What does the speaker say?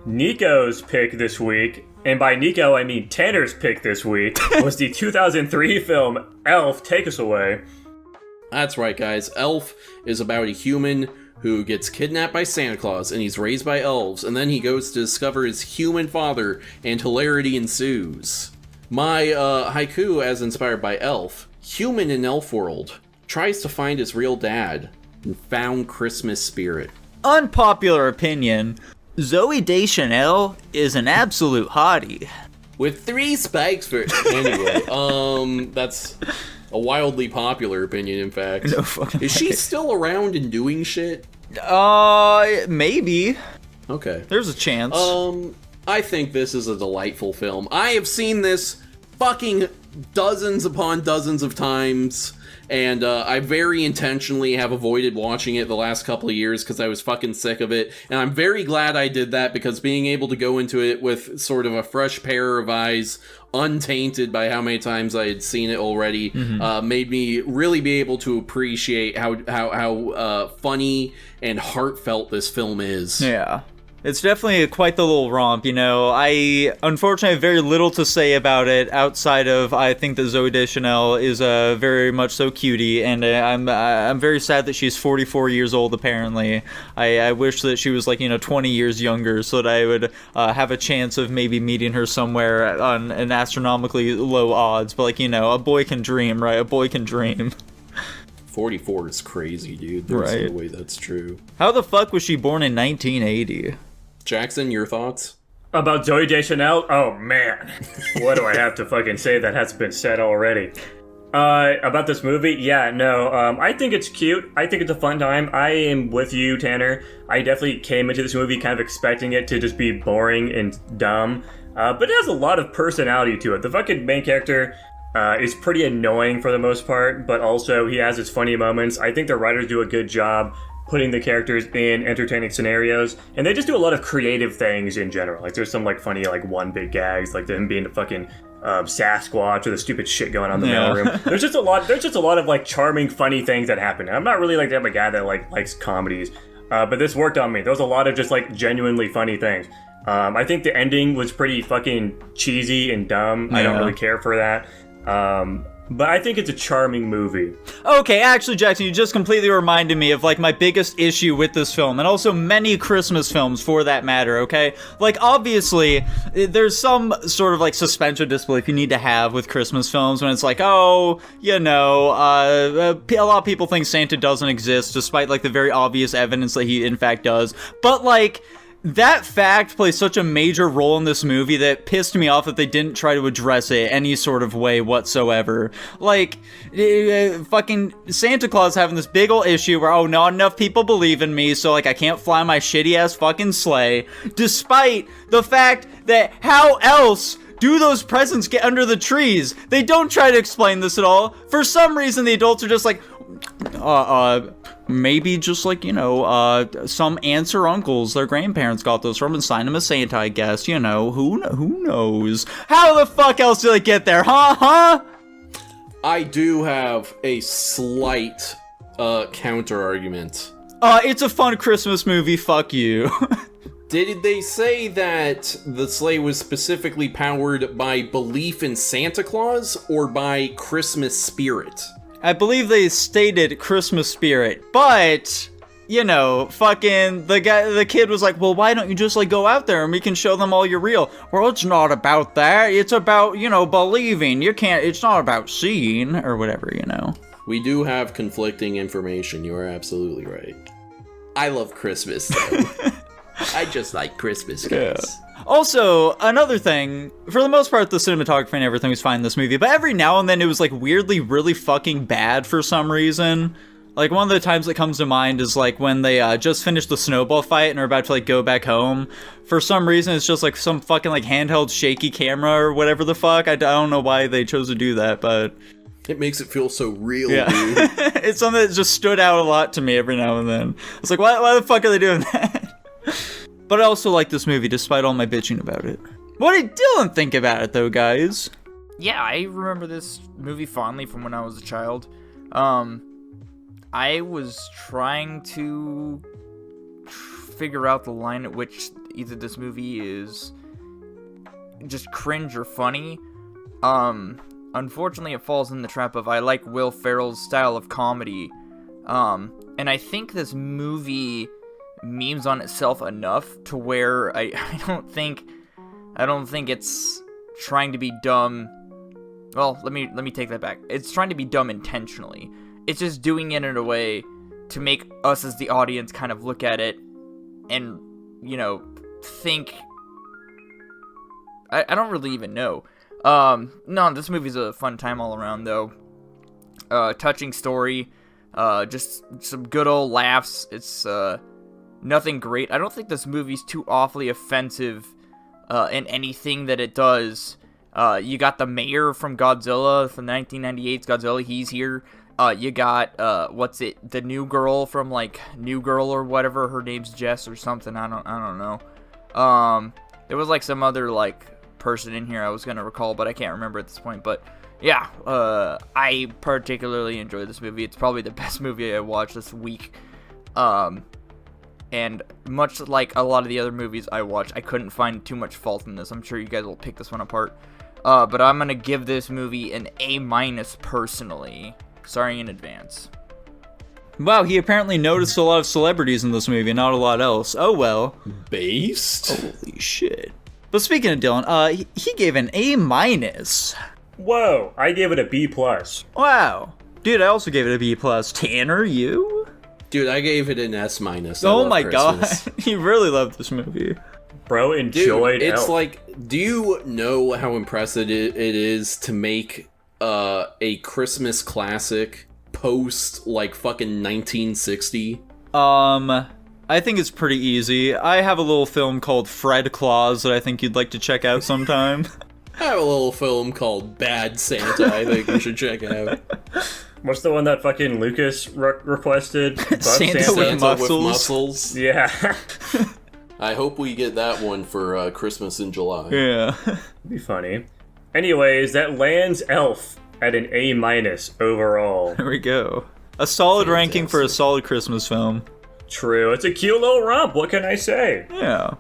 Nico's pick this week, and by Nico I mean Tanner's pick this week, was the 2003 film Elf. Take us away. That's right, guys. Elf is about a human who gets kidnapped by Santa Claus, and he's raised by elves, and then he goes to discover his human father, and hilarity ensues. My haiku, as inspired by Elf, human in Elf world, tries to find his real dad, and found Christmas spirit. Unpopular opinion, Zooey Deschanel is an absolute hottie. With 3 spikes for... Anyway, that's a wildly popular opinion, in fact. No fucking Is she still around and doing shit? Maybe. Okay. There's a chance. I think this is a delightful film. I have seen this fucking dozens upon dozens of times, and I very intentionally have avoided watching it the last couple of years because I was fucking sick of it, and I'm very glad I did that, because being able to go into it with sort of a fresh pair of eyes, untainted by how many times I had seen it already, made me really be able to appreciate how funny and heartfelt this film is. Yeah. It's definitely quite the little romp, you know. I unfortunately have very little to say about it outside of I think that Zooey Deschanel is very much so cutie, and I'm very sad that she's 44 years old apparently. I wish that she was 20 years younger so that I would have a chance of maybe meeting her somewhere on an astronomically low odds. But a boy can dream, right? A boy can dream. 44 is crazy, dude. There's no way that's true. How the fuck was she born in 1980? Jackson, your thoughts? About Zooey Deschanel? Oh, man. What do I have to fucking say that hasn't been said already? About this movie? Yeah, no, I think it's cute. I think it's a fun time. I am with you, Tanner. I definitely came into this movie kind of expecting it to just be boring and dumb. But it has a lot of personality to it. The fucking main character is pretty annoying for the most part, but also he has his funny moments. I think the writers do a good job putting the characters in entertaining scenarios, and they just do a lot of creative things in general. There's some funny one big gags, like them being a fucking Sasquatch or the stupid shit going on in the mailroom. There's just a lot of charming, funny things that happen. I'm not really the type of guy that likes comedies, but this worked on me. There was a lot of just genuinely funny things. I think the ending was pretty fucking cheesy and dumb. Yeah. I don't really care for that. But I think it's a charming movie. Okay, actually, Jackson, you just completely reminded me of, my biggest issue with this film, and also many Christmas films, for that matter, okay? Obviously, there's some sort of, suspension of disbelief you need to have with Christmas films when it's a lot of people think Santa doesn't exist, despite, the very obvious evidence that he, in fact, does. But, that fact plays such a major role in this movie that it pissed me off that they didn't try to address it any sort of way whatsoever. Fucking Santa Claus having this big ol' issue where, not enough people believe in me, so, I can't fly my shitty-ass fucking sleigh, despite the fact that how else do those presents get under the trees? They don't try to explain this at all. For some reason, the adults are just maybe just some aunts or uncles, their grandparents got those from and signed them as Santa, I guess. Who knows? How the fuck else did it get there, huh? I do have a slight counter argument. It's a fun Christmas movie, fuck you. Did they say that the sleigh was specifically powered by belief in Santa Claus or by Christmas spirit? I believe they stated Christmas spirit, but, fucking, the kid was like, well, why don't you just, go out there and we can show them all you're real? Well, it's not about that. It's about, believing. It's not about seeing, or whatever, We do have conflicting information. You are absolutely right. I love Christmas, though. I just like Christmas, guys. Yeah. Also, another thing, for the most part, the cinematography and everything was fine in this movie, but every now and then it was, weirdly really fucking bad for some reason. One of the times that comes to mind is, when they just finished the snowball fight and are about to, go back home. For some reason, it's just, some fucking, handheld shaky camera or whatever the fuck. I don't know why they chose to do that, but... It makes it feel so real, yeah. Dude. It's something that just stood out a lot to me every now and then. It's why the fuck are they doing that? But I also like this movie, despite all my bitching about it. What did Dylan think about it, though, guys? Yeah, I remember this movie fondly from when I was a child. I was trying to figure out the line at which either this movie is just cringe or funny. Unfortunately, it falls in the trap of I like Will Ferrell's style of comedy. And I think this movie memes on itself enough to where I don't think it's trying to be dumb. Well, let me take that back. It's trying to be dumb intentionally. It's just doing it in a way to make us as the audience kind of look at it and, think. I don't really even know. No, this movie's a fun time all around, though. Touching story. Just some good old laughs. It's nothing great. I don't think this movie's too awfully offensive in anything that it does. You got the mayor from Godzilla, from 1998's Godzilla, he's here. You got, the new girl from, New Girl or whatever, her name's Jess or something, I don't know. There was, some other, person in here I was gonna recall, but I can't remember at this point, but, yeah, I particularly enjoyed this movie. It's probably the best movie I watched this week. And much like a lot of the other movies I watched, I couldn't find too much fault in this. I'm sure you guys will pick this one apart. But I'm going to give this movie an A- personally. Sorry in advance. Wow, he apparently noticed a lot of celebrities in this movie, not a lot else. Oh well. Based? Holy shit. But speaking of Dylan, he gave an A-. Whoa, I gave it a B+. Wow. Dude, I also gave it a B+. Tanner, you? Dude, I gave it an S-. Oh my god. He really loved this movie. Bro, enjoyed Dude, it's Elf. do you know how impressive it is to make a Christmas classic post, fucking 1960? I think it's pretty easy. I have a little film called Fred Claus that I think you'd like to check out sometime. I have a little film called Bad Santa I think you should check out. What's the one that fucking Lucas requested? Santa with muscles. Yeah. I hope we get that one for Christmas in July. Yeah. Be funny. Anyways, that lands Elf at an A- overall. There we go. A solid ranking for a Fantastic. solid Christmas film. True. It's a cute little romp. What can I say? Yeah.